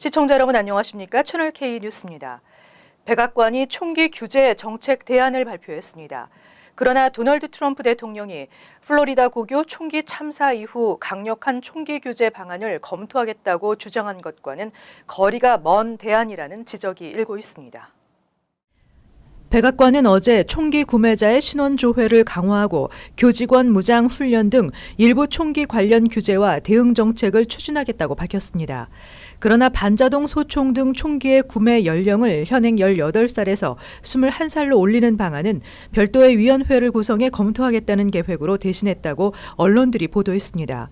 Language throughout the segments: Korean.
시청자 여러분 안녕하십니까? 채널 K 뉴스입니다. 백악관이 총기 규제 정책 대안을 발표했습니다. 그러나 도널드 트럼프 대통령이 플로리다 고교 총기 참사 이후 강력한 총기 규제 방안을 검토하겠다고 주장한 것과는 거리가 먼 대안이라는 지적이 일고 있습니다. 백악관은 어제 총기 구매자의 신원 조회를 강화하고 교직원 무장 훈련 등 일부 총기 관련 규제와 대응 정책을 추진하겠다고 밝혔습니다. 그러나 반자동 소총 등 총기의 구매 연령을 현행 18살에서 21살로 올리는 방안은 별도의 위원회를 구성해 검토하겠다는 계획으로 대신했다고 언론들이 보도했습니다.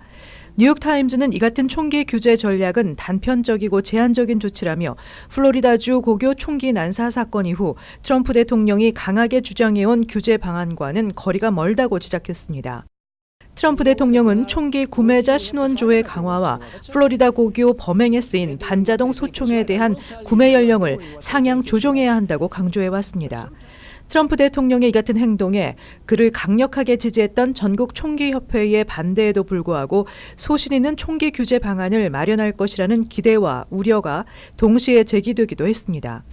뉴욕타임즈는 이 같은 총기 규제 전략은 단편적이고 제한적인 조치라며 플로리다주 고교 총기 난사 사건 이후 트럼프 대통령이 강하게 주장해온 규제 방안과는 거리가 멀다고 지적했습니다. 트럼프 대통령은 총기 구매자 신원 조회 강화와 플로리다 고교 범행에 쓰인 반자동 소총에 대한 구매 연령을 상향 조정해야 한다고 강조해왔습니다. 트럼프 대통령의 이 같은 행동에 그를 강력하게 지지했던 전국 총기협회의 반대에도 불구하고 소신 있는 총기 규제 방안을 마련할 것이라는 기대와 우려가 동시에 제기되기도 했습니다.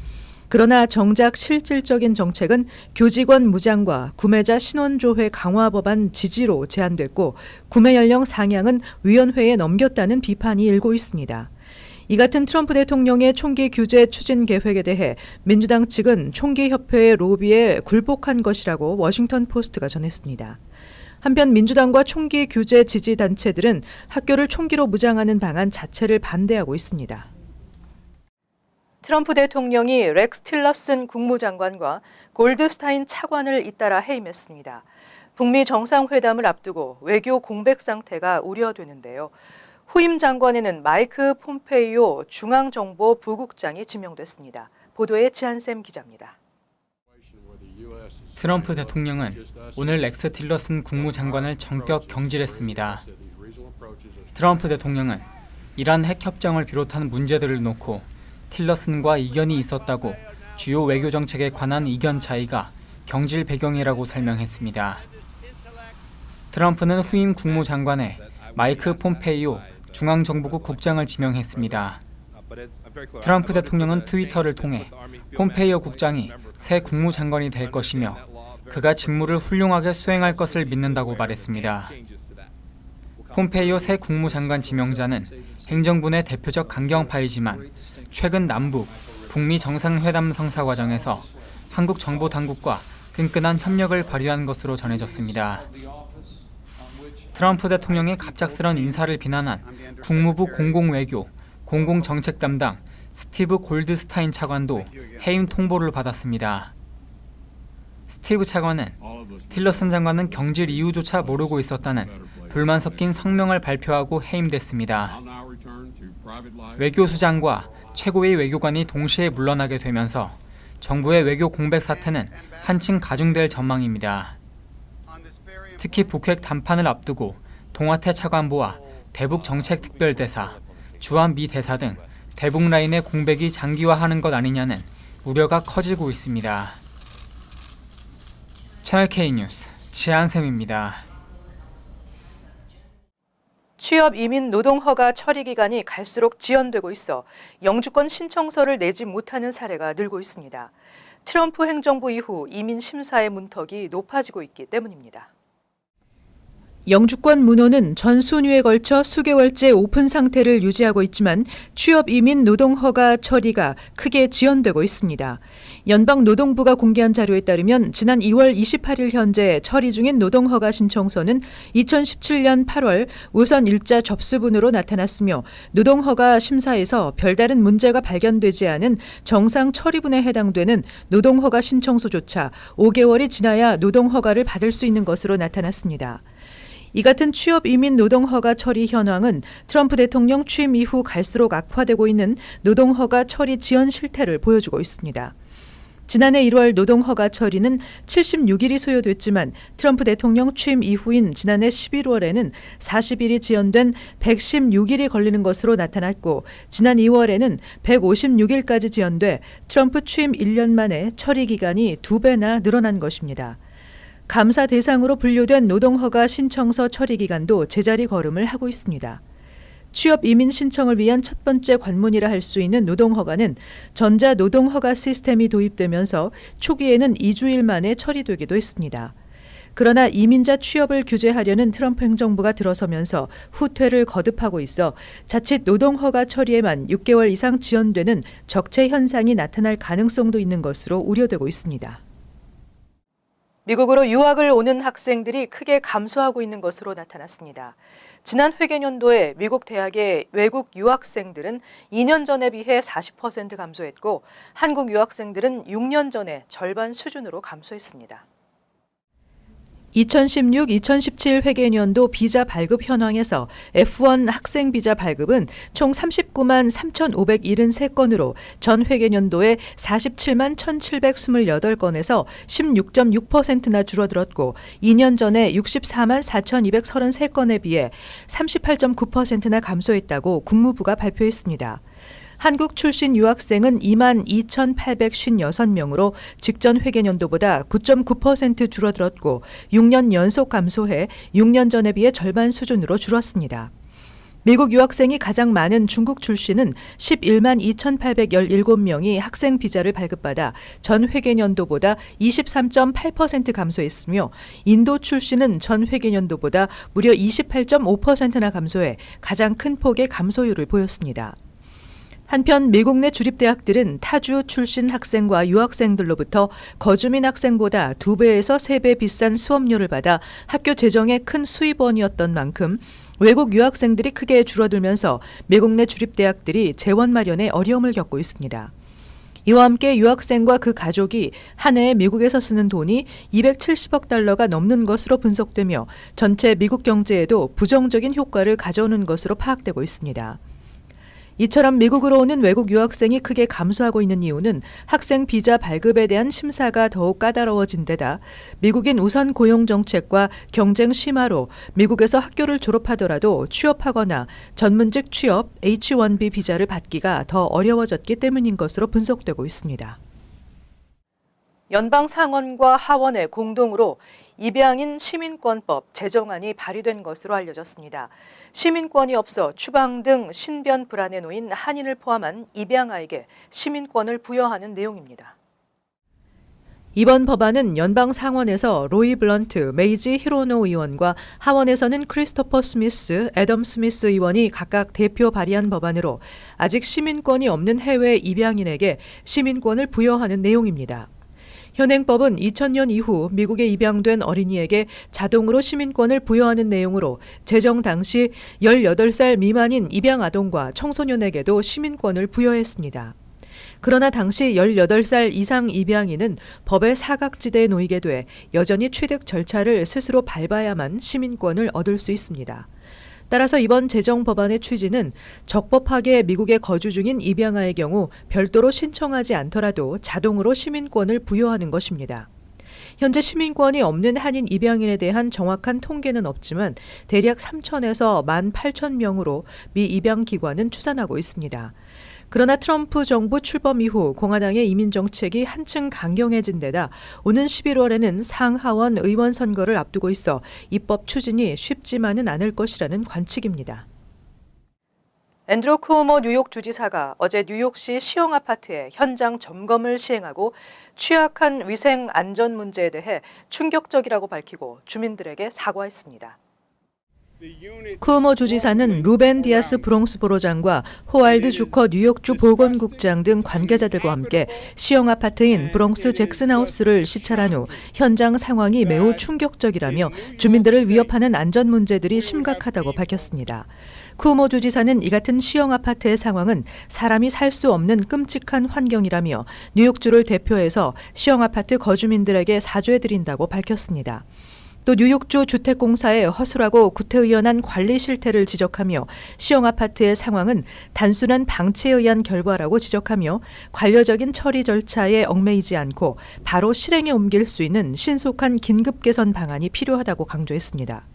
그러나 정작 실질적인 정책은 교직원 무장과 구매자 신원조회 강화 법안 지지로 제한됐고 구매 연령 상향은 위원회에 넘겼다는 비판이 일고 있습니다. 이 같은 트럼프 대통령의 총기 규제 추진 계획에 대해 민주당 측은 총기협회의 로비에 굴복한 것이라고 워싱턴 포스트가 전했습니다. 한편 민주당과 총기 규제 지지 단체들은 학교를 총기로 무장하는 방안 자체를 반대하고 있습니다. 트럼프 대통령이 렉스 틸러슨 국무장관과 골드스타인 차관을 잇따라 해임했습니다. 북미 정상회담을 앞두고 외교 공백 상태가 우려되는데요. 후임 장관에는 마이크 폼페이오 중앙정보부국장이 지명됐습니다. 보도에 지한샘 기자입니다. 트럼프 대통령은 오늘 렉스 틸러슨 국무장관을 전격 경질했습니다. 트럼프 대통령은 이란 핵협정을 비롯한 문제들을 놓고 틸러슨과 이견이 있었다고 주요 외교 정책에 관한 이견 차이가 경질 배경이라고 설명했습니다. 트럼프는 후임 국무장관에 마이크 폼페이오 중앙정보국 국장을 지명했습니다. 트럼프 대통령은 트위터를 통해 폼페이오 국장이 새 국무장관이 될 것이며 그가 직무를 훌륭하게 수행할 것을 믿는다고 말했습니다. 폼페이오 새 국무장관 지명자는 행정부 내 대표적 강경파이지만 최근 남북, 북미 정상회담 성사 과정에서 한국 정보 당국과 끈끈한 협력을 발휘한 것으로 전해졌습니다. 트럼프 대통령의 갑작스런 인사를 비난한 국무부 공공외교, 공공정책 담당 스티브 골드스타인 차관도 해임 통보를 받았습니다. 스티브 차관은 틸러슨 장관은 경질 이유조차 모르고 있었다는 불만 섞인 성명을 발표하고 해임됐습니다. 외교수장과 최고위 외교관이 동시에 물러나게 되면서 정부의 외교 공백 사태는 한층 가중될 전망입니다. 특히 북핵 담판을 앞두고 동아태 차관보와 대북 정책 특별대사, 주한 미 대사 등 대북 라인의 공백이 장기화하는 것 아니냐는 우려가 커지고 있습니다. 채널 K 뉴스 지한샘입니다. 취업 이민 노동 허가 처리 기간이 갈수록 지연되고 있어 영주권 신청서를 내지 못하는 사례가 늘고 있습니다. 트럼프 행정부 이후 이민 심사의 문턱이 높아지고 있기 때문입니다. 영주권 문호는 전 순위에 걸쳐 수개월째 오픈 상태를 유지하고 있지만 취업 이민 노동 허가 처리가 크게 지연되고 있습니다. 연방노동부가 공개한 자료에 따르면 지난 2월 28일 현재 처리 중인 노동 허가 신청서는 2017년 8월 우선 일자 접수분으로 나타났으며 노동 허가 심사에서 별다른 문제가 발견되지 않은 정상 처리분에 해당되는 노동 허가 신청서조차 5개월이 지나야 노동 허가를 받을 수 있는 것으로 나타났습니다. 이 같은 취업 이민 노동 허가 처리 현황은 트럼프 대통령 취임 이후 갈수록 악화되고 있는 노동 허가 처리 지연 실태를 보여주고 있습니다. 지난해 1월 노동 허가 처리는 76일이 소요됐지만 트럼프 대통령 취임 이후인 지난해 11월에는 40일이 지연된 116일이 걸리는 것으로 나타났고 지난 2월에는 156일까지 지연돼 트럼프 취임 1년 만에 처리 기간이 2배나 늘어난 것입니다. 감사 대상으로 분류된 노동허가 신청서 처리 기간도 제자리 걸음을 하고 있습니다. 취업 이민 신청을 위한 첫 번째 관문이라 할 수 있는 노동허가는 전자 노동허가 시스템이 도입되면서 초기에는 2주일 만에 처리되기도 했습니다. 그러나 이민자 취업을 규제하려는 트럼프 행정부가 들어서면서 후퇴를 거듭하고 있어 자칫 노동허가 처리에만 6개월 이상 지연되는 적체 현상이 나타날 가능성도 있는 것으로 우려되고 있습니다. 미국으로 유학을 오는 학생들이 크게 감소하고 있는 것으로 나타났습니다. 지난 회계연도에 미국 대학의 외국 유학생들은 2년 전에 비해 40% 감소했고 한국 유학생들은 6년 전에 절반 수준으로 감소했습니다. 2016-2017 회계연도 비자 발급 현황에서 F1 학생 비자 발급은 총 39만 3,573건으로 전 회계연도에 47만 1,728건에서 16.6%나 줄어들었고 2년 전에 64만 4,233건에 비해 38.9%나 감소했다고 국무부가 발표했습니다. 한국 출신 유학생은 2만 2,856명으로 직전 회계연도보다 9.9% 줄어들었고 6년 연속 감소해 6년 전에 비해 절반 수준으로 줄었습니다. 미국 유학생이 가장 많은 중국 출신은 11만 2,817명이 학생 비자를 발급받아 전 회계연도보다 23.8% 감소했으며 인도 출신은 전 회계연도보다 무려 28.5%나 감소해 가장 큰 폭의 감소율을 보였습니다. 한편 미국 내 주립대학들은 타주 출신 학생과 유학생들로부터 거주민 학생보다 2배에서 3배 비싼 수업료를 받아 학교 재정에 큰 수입원이었던 만큼 외국 유학생들이 크게 줄어들면서 미국 내 주립대학들이 재원 마련에 어려움을 겪고 있습니다. 이와 함께 유학생과 그 가족이 한 해에 미국에서 쓰는 돈이 270억 달러가 넘는 것으로 분석되며 전체 미국 경제에도 부정적인 효과를 가져오는 것으로 파악되고 있습니다. 이처럼 미국으로 오는 외국 유학생이 크게 감소하고 있는 이유는 학생 비자 발급에 대한 심사가 더욱 까다로워진 데다 미국인 우선 고용 정책과 경쟁 심화로 미국에서 학교를 졸업하더라도 취업하거나 전문직 취업 H-1B 비자를 받기가 더 어려워졌기 때문인 것으로 분석되고 있습니다. 연방 상원과 하원에 공동으로 입양인 시민권법 제정안이 발의된 것으로 알려졌습니다. 시민권이 없어 추방 등 신변 불안에 놓인 한인을 포함한 입양아에게 시민권을 부여하는 내용입니다. 이번 법안은 연방 상원에서 로이 블런트, 메이지 히로노 의원과 하원에서는 크리스토퍼 스미스, 애덤 스미스 의원이 각각 대표 발의한 법안으로 아직 시민권이 없는 해외 입양인에게 시민권을 부여하는 내용입니다. 현행법은 2000년 이후 미국에 입양된 어린이에게 자동으로 시민권을 부여하는 내용으로 제정 당시 18살 미만인 입양 아동과 청소년에게도 시민권을 부여했습니다. 그러나 당시 18살 이상 입양인은 법의 사각지대에 놓이게 돼 여전히 취득 절차를 스스로 밟아야만 시민권을 얻을 수 있습니다. 따라서 이번 제정 법안의 취지는 적법하게 미국에 거주 중인 입양아의 경우 별도로 신청하지 않더라도 자동으로 시민권을 부여하는 것입니다. 현재 시민권이 없는 한인 입양인에 대한 정확한 통계는 없지만 대략 3,000에서 18,000명으로 미 입양기관은 추산하고 있습니다. 그러나 트럼프 정부 출범 이후 공화당의 이민 정책이 한층 강경해진 데다 오는 11월에는 상하원 의원 선거를 앞두고 있어 입법 추진이 쉽지만은 않을 것이라는 관측입니다. 앤드루 쿠오모 뉴욕 주지사가 어제 뉴욕시 시형 아파트의 현장 점검을 시행하고 취약한 위생 안전 문제에 대해 충격적이라고 밝히고 주민들에게 사과했습니다. 쿠오모 주지사는 루벤 디아스 브롱스보로장과 호왈드 주커 뉴욕주 보건국장 등 관계자들과 함께 시형 아파트인 브롱스 잭슨하우스를 시찰한 후 현장 상황이 매우 충격적이라며 주민들을 위협하는 안전 문제들이 심각하다고 밝혔습니다. 쿠오모 주지사는 이 같은 시형 아파트의 상황은 사람이 살 수 없는 끔찍한 환경이라며 뉴욕주를 대표해서 시형 아파트 거주민들에게 사죄드린다고 밝혔습니다. 또 뉴욕주 주택공사의 허술하고 구태의연한 관리 실태를 지적하며 시형 아파트의 상황은 단순한 방치에 의한 결과라고 지적하며 관료적인 처리 절차에 얽매이지 않고 바로 실행에 옮길 수 있는 신속한 긴급 개선 방안이 필요하다고 강조했습니다.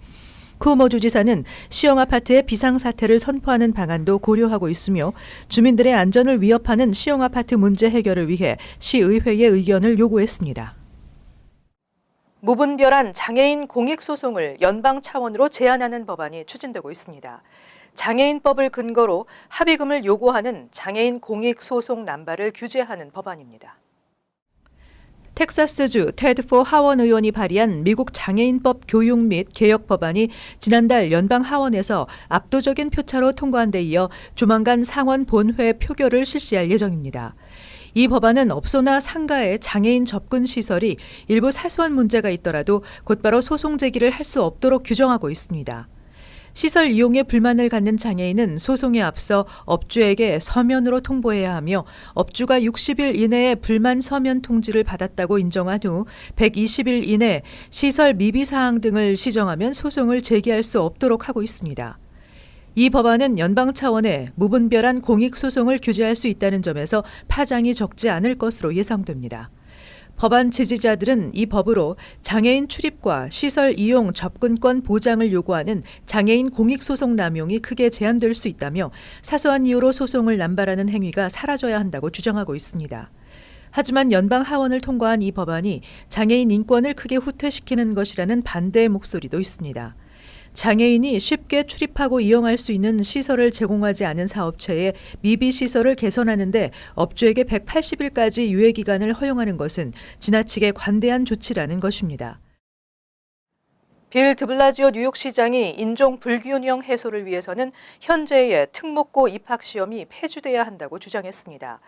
쿠오모 주지사는 시형 아파트의 비상사태를 선포하는 방안도 고려하고 있으며 주민들의 안전을 위협하는 시형 아파트 문제 해결을 위해 시의회의 의견을 요구했습니다. 무분별한 장애인 공익소송을 연방 차원으로 제한하는 법안이 추진되고 있습니다. 장애인법을 근거로 합의금을 요구하는 장애인 공익소송 남발을 규제하는 법안입니다. 텍사스주 테드 포 하원 의원이 발의한 미국 장애인법 교육 및 개혁 법안이 지난달 연방 하원에서 압도적인 표차로 통과한 데 이어 조만간 상원 본회 표결을 실시할 예정입니다. 이 법안은 업소나 상가의 장애인 접근 시설이 일부 사소한 문제가 있더라도 곧바로 소송 제기를 할 수 없도록 규정하고 있습니다. 시설 이용에 불만을 갖는 장애인은 소송에 앞서 업주에게 서면으로 통보해야 하며 업주가 60일 이내에 불만 서면 통지를 받았다고 인정한 후 120일 이내 시설 미비 사항 등을 시정하면 소송을 제기할 수 없도록 하고 있습니다. 이 법안은 연방 차원의 무분별한 공익소송을 규제할 수 있다는 점에서 파장이 적지 않을 것으로 예상됩니다. 법안 지지자들은 이 법으로 장애인 출입과 시설 이용 접근권 보장을 요구하는 장애인 공익소송 남용이 크게 제한될 수 있다며 사소한 이유로 소송을 남발하는 행위가 사라져야 한다고 주장하고 있습니다. 하지만 연방 하원을 통과한 이 법안이 장애인 인권을 크게 후퇴시키는 것이라는 반대의 목소리도 있습니다. 장애인이 쉽게 출입하고 이용할 수 있는 시설을 제공하지 않은 사업체의 미비 시설을 개선하는 데 업주에게 180일까지 유예 기간을 허용하는 것은 지나치게 관대한 조치라는 것입니다. 빌 드블라지오 뉴욕시장이 인종 불균형 해소를 위해서는 현재의 특목고 입학 시험이 폐지돼야 한다고 주장했습니다.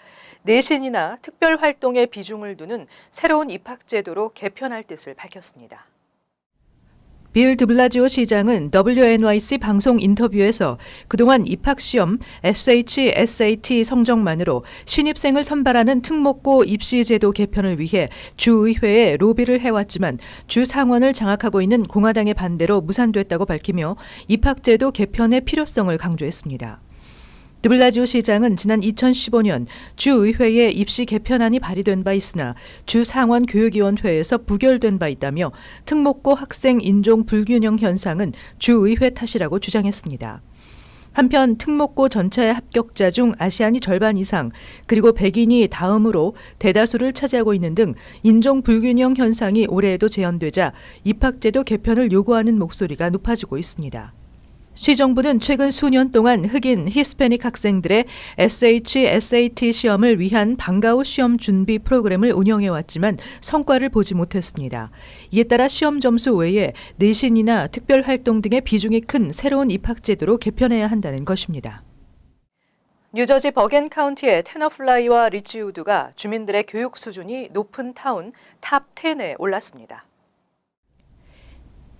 내신이나 특별 활동에 비중을 두는 새로운 입학 제도로 개편할 뜻을 밝혔습니다. 빌 드블라지오 시장은 WNYC 방송 인터뷰에서 그동안 입학시험 SH, SAT 성적만으로 신입생을 선발하는 특목고 입시제도 개편을 위해 주의회에 로비를 해왔지만 주 상원을 장악하고 있는 공화당의 반대로 무산됐다고 밝히며 입학제도 개편의 필요성을 강조했습니다. 드블라지오 시장은 지난 2015년 주의회에 입시 개편안이 발의된 바 있으나 주상원 교육위원회에서 부결된 바 있다며 특목고 학생 인종 불균형 현상은 주의회 탓이라고 주장했습니다. 한편 특목고 전체 합격자 중 아시안이 절반 이상 그리고 백인이 다음으로 대다수를 차지하고 있는 등 인종 불균형 현상이 올해에도 재현되자 입학제도 개편을 요구하는 목소리가 높아지고 있습니다. 시정부는 최근 수년 동안 흑인, 히스패닉 학생들의 SH, SAT 시험을 위한 방과 후 시험 준비 프로그램을 운영해왔지만 성과를 보지 못했습니다. 이에 따라 시험 점수 외에 내신이나 특별활동 등의 비중이 큰 새로운 입학제도로 개편해야 한다는 것입니다. 뉴저지 버겐 카운티의 테너플라이와 리치우드가 주민들의 교육 수준이 높은 타운 탑 10에 올랐습니다.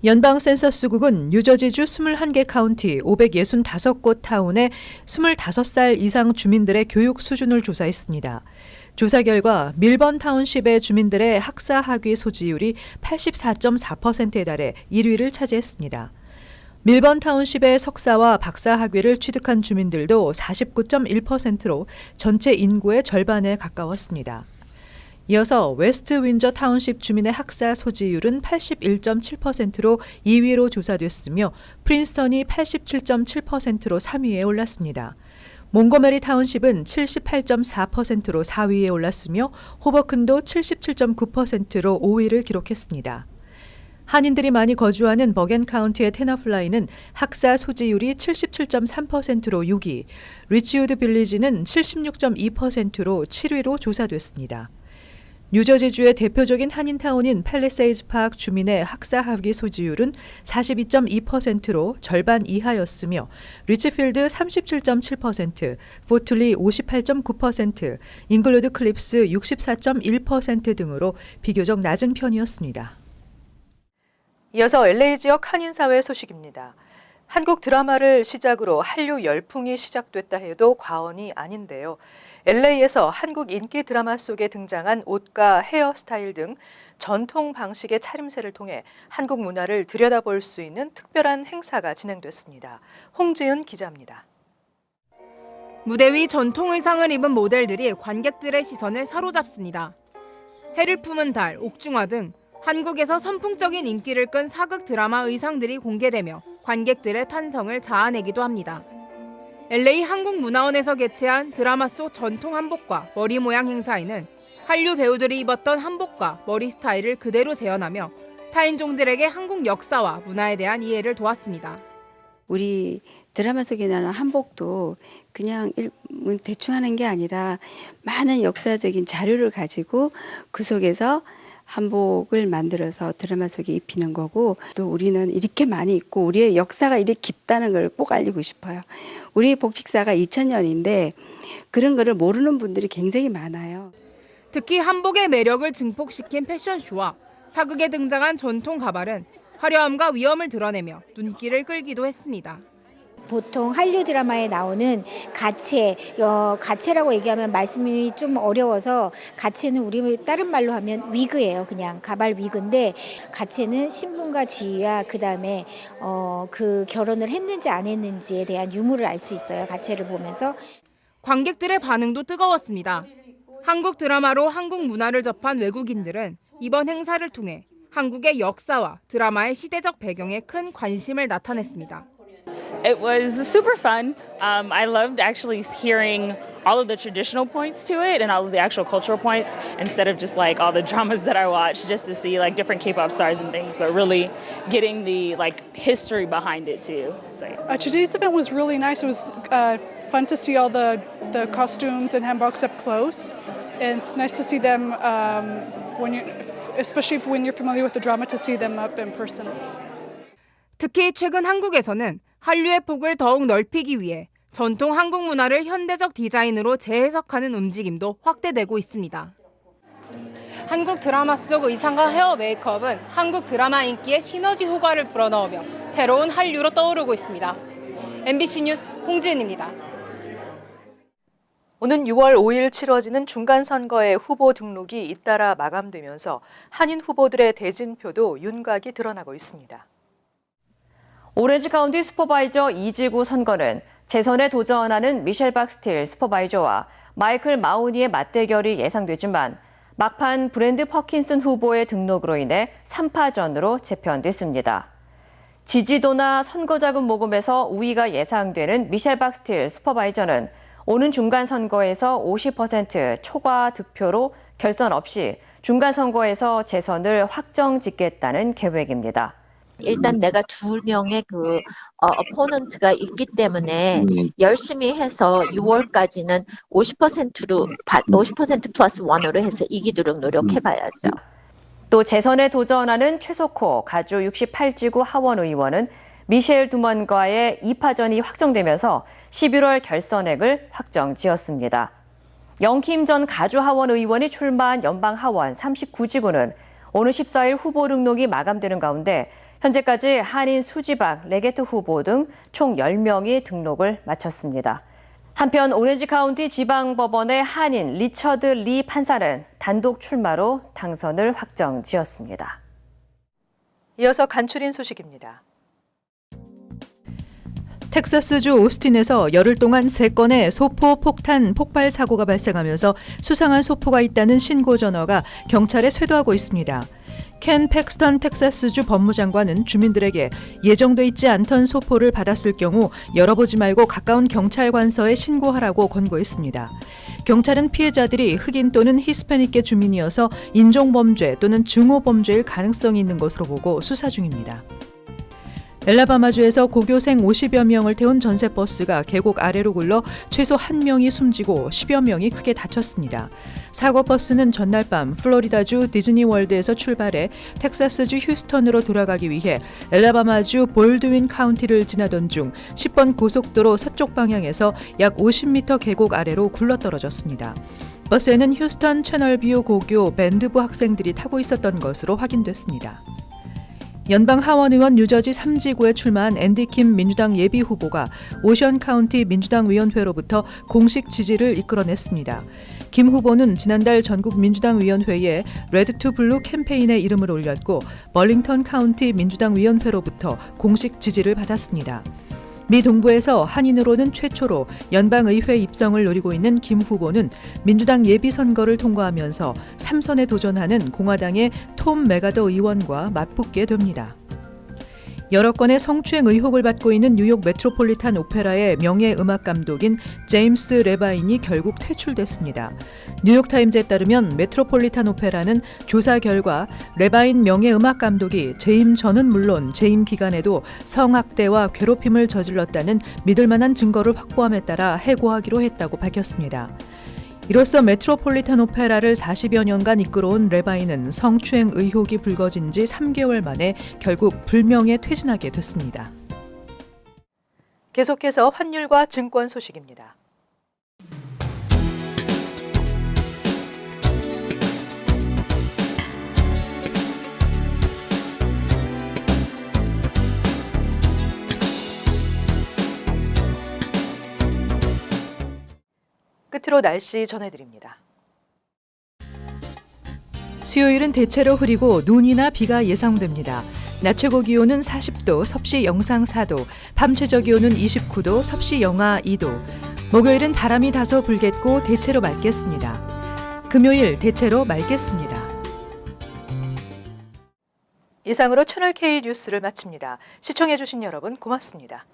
연방 센서스국은 뉴저지주 21개 카운티 565곳 타운의 25살 이상 주민들의 교육 수준을 조사했습니다. 조사 결과 밀번 타운십의 주민들의 학사 학위 소지율이 84.4%에 달해 1위를 차지했습니다. 밀번 타운십의 석사와 박사 학위를 취득한 주민들도 49.1%로 전체 인구의 절반에 가까웠습니다. 이어서 웨스트 윈저 타운십 주민의 학사 소지율은 81.7%로 2위로 조사됐으며 프린스턴이 87.7%로 3위에 올랐습니다. 몽고메리 타운십은 78.4%로 4위에 올랐으며 호버큰도 77.9%로 5위를 기록했습니다. 한인들이 많이 거주하는 버겐 카운티의 테너플라이는 학사 소지율이 77.3%로 6위, 리치우드 빌리지는 76.2%로 7위로 조사됐습니다. 뉴저지주의 대표적인 한인타운인 팰리세이즈 파크 주민의 학사 학위 소지율은 42.2%로 절반 이하였으며 리치필드 37.7%, 포틀리 58.9%, 잉글로드 클립스 64.1% 등으로 비교적 낮은 편이었습니다. 이어서 LA 지역 한인사회 소식입니다. 한국 드라마를 시작으로 한류 열풍이 시작됐다 해도 과언이 아닌데요. LA에서 한국 인기 드라마 속에 등장한 옷과 헤어스타일 등 전통 방식의 차림새를 통해 한국 문화를 들여다볼 수 있는 특별한 행사가 진행됐습니다. 홍지은 기자입니다. 무대 위 전통 의상을 입은 모델들이 관객들의 시선을 사로잡습니다. 해를 품은 달, 옥중화 등 한국에서 선풍적인 인기를 끈 사극 드라마 의상들이 공개되며 관객들의 탄성을 자아내기도 합니다. LA 한국문화원에서 개최한 드라마 속 전통 한복과 머리 모양 행사에는 한류 배우들이 입었던 한복과 머리 스타일을 그대로 재현하며 타인종들에게 한국 역사와 문화에 대한 이해를 도왔습니다. 우리 드라마 속에 나오는 한복도 그냥 대충 하는 게 아니라 많은 역사적인 자료를 가지고 그 속에서 한복을 만들어서 드라마 속에 입히는 거고, 또 우리는 이렇게 많이 입고 우리의 역사가 이렇게 깊다는 걸 꼭 알리고 싶어요. 우리 복식사가 2000년인데 그런 거를 모르는 분들이 굉장히 많아요. 특히 한복의 매력을 증폭시킨 패션쇼와 사극에 등장한 전통 가발은 화려함과 위엄을 드러내며 눈길을 끌기도 했습니다. 보통 한류 드라마에 나오는 가채라고 얘기하면 말씀이 좀 어려워서, 가채는 우리 다른 말로 하면 위그예요. 그냥 가발 위그인데, 가채는 신분과 지위와 그다음에 그 결혼을 했는지 안 했는지에 대한 유무를 알 수 있어요. 가채를 보면서. 관객들의 반응도 뜨거웠습니다. 한국 드라마로 한국 문화를 접한 외국인들은 이번 행사를 통해 한국의 역사와 드라마의 시대적 배경에 큰 관심을 나타냈습니다. It was super fun. I loved actually hearing all of the traditional points to it and all of the actual cultural points instead of just like all the dramas that I watched just to see like different K-pop stars and things, but really getting the like history behind it too. So, today's event was really nice. It was fun to see all the costumes and hanboks up close, and it's nice to see them especially when you're familiar with the drama, to see them up in person. 특히 최근 한국에서는 한류의 폭을 더욱 넓히기 위해 전통 한국 문화를 현대적 디자인으로 재해석하는 움직임도 확대되고 있습니다. 한국 드라마 속 의상과 헤어 메이크업은 한국 드라마 인기에 시너지 효과를 불어넣으며 새로운 한류로 떠오르고 있습니다. MBC 뉴스 홍지은입니다. 오는 6월 5일 치러지는 중간선거의 후보 등록이 잇따라 마감되면서 한인 후보들의 대진표도 윤곽이 드러나고 있습니다. 오렌지 카운티 슈퍼바이저 이지구 선거는 재선에 도전하는 미셸 박스틸 슈퍼바이저와 마이클 마우니의 맞대결이 예상되지만 막판 브랜드 퍼킨슨 후보의 등록으로 인해 3파전으로 재편됐습니다. 지지도나 선거자금 모금에서 우위가 예상되는 미셸 박스틸 슈퍼바이저는 오는 중간선거에서 50% 초과 득표로 결선 없이 중간선거에서 재선을 확정짓겠다는 계획입니다. 일단 내가 2명의 그 어포넌트가 있기 때문에 열심히 해서 6월까지는 50% 플러스 1으로 해서 이기도록 노력해봐야죠. 또 재선에 도전하는 최석호 가주 68지구 하원 의원은 미셸 두먼과의 2파전이 확정되면서 11월 결선액을 확정지었습니다. 영킴 전 가주 하원 의원이 출마한 연방 하원 39지구는 오는 14일 후보 등록이 마감되는 가운데 현재까지 한인 수지박, 레게트 후보 등 총 10명이 등록을 마쳤습니다. 한편 오렌지 카운티 지방법원의 한인 리처드 리 판사는 단독 출마로 당선을 확정지었습니다. 이어서 간추린 소식입니다. 텍사스주 오스틴에서 열흘 동안 3건의 소포 폭탄 폭발 사고가 발생하면서 수상한 소포가 있다는 신고 전화가 경찰에 쇄도하고 있습니다. 켄 팩스턴 텍사스주 법무장관은 주민들에게 예정돼 있지 않던 소포를 받았을 경우 열어보지 말고 가까운 경찰관서에 신고하라고 권고했습니다. 경찰은 피해자들이 흑인 또는 히스패닉계 주민이어서 인종범죄 또는 증오범죄일 가능성이 있는 것으로 보고 수사 중입니다. 엘라바마주에서 고교생 50여 명을 태운 전세버스가 계곡 아래로 굴러 최소 1명이 숨지고 10여 명이 크게 다쳤습니다. 사고 버스는 전날 밤 플로리다주 디즈니월드에서 출발해 텍사스주 휴스턴으로 돌아가기 위해 엘라바마주 볼드윈 카운티를 지나던 중 10번 고속도로 서쪽 방향에서 약 50m 계곡 아래로 굴러떨어졌습니다. 버스에는 휴스턴 채널뷰 고교 밴드부 학생들이 타고 있었던 것으로 확인됐습니다. 연방 하원 의원 뉴저지 3지구에 출마한 앤디 킴 민주당 예비 후보가 오션 카운티 민주당 위원회로부터 공식 지지를 이끌어냈습니다. 김 후보는 지난달 전국 민주당 위원회에 레드 투 블루 캠페인에 이름을 올렸고 벌링턴 카운티 민주당 위원회로부터 공식 지지를 받았습니다. 미 동부에서 한인으로는 최초로 연방의회 입성을 노리고 있는 김 후보는 민주당 예비선거를 통과하면서 3선에 도전하는 공화당의 톰 메가더 의원과 맞붙게 됩니다. 여러 건의 성추행 의혹을 받고 있는 뉴욕 메트로폴리탄 오페라의 명예 음악 감독인 제임스 레바인이 결국 퇴출됐습니다. 뉴욕타임즈에 따르면 메트로폴리탄 오페라는 조사 결과 레바인 명예 음악 감독이 재임 전은 물론 재임 기간에도 성학대와 괴롭힘을 저질렀다는 믿을 만한 증거를 확보함에 따라 해고하기로 했다고 밝혔습니다. 이로써 메트로폴리탄 오페라를 40여 년간 이끌어온 레바인은 성추행 의혹이 불거진 지 3개월 만에 결국 불명예 퇴진하게 됐습니다. 계속해서 환율과 증권 소식입니다. 끝으로 날씨 전해드립니다. 수요일은 대체로 흐리고 눈이나 비가 예상됩니다. 낮 최고 기온은 40도, 섭씨 영상 4도, 밤 최저 기온은 29도, 섭씨 영하 2도. 목요일은 바람이 다소 불겠고 대체로 맑겠습니다. 금요일 대체로 맑겠습니다. 이상으로 채널K 뉴스를 마칩니다. 시청해주신 여러분 고맙습니다.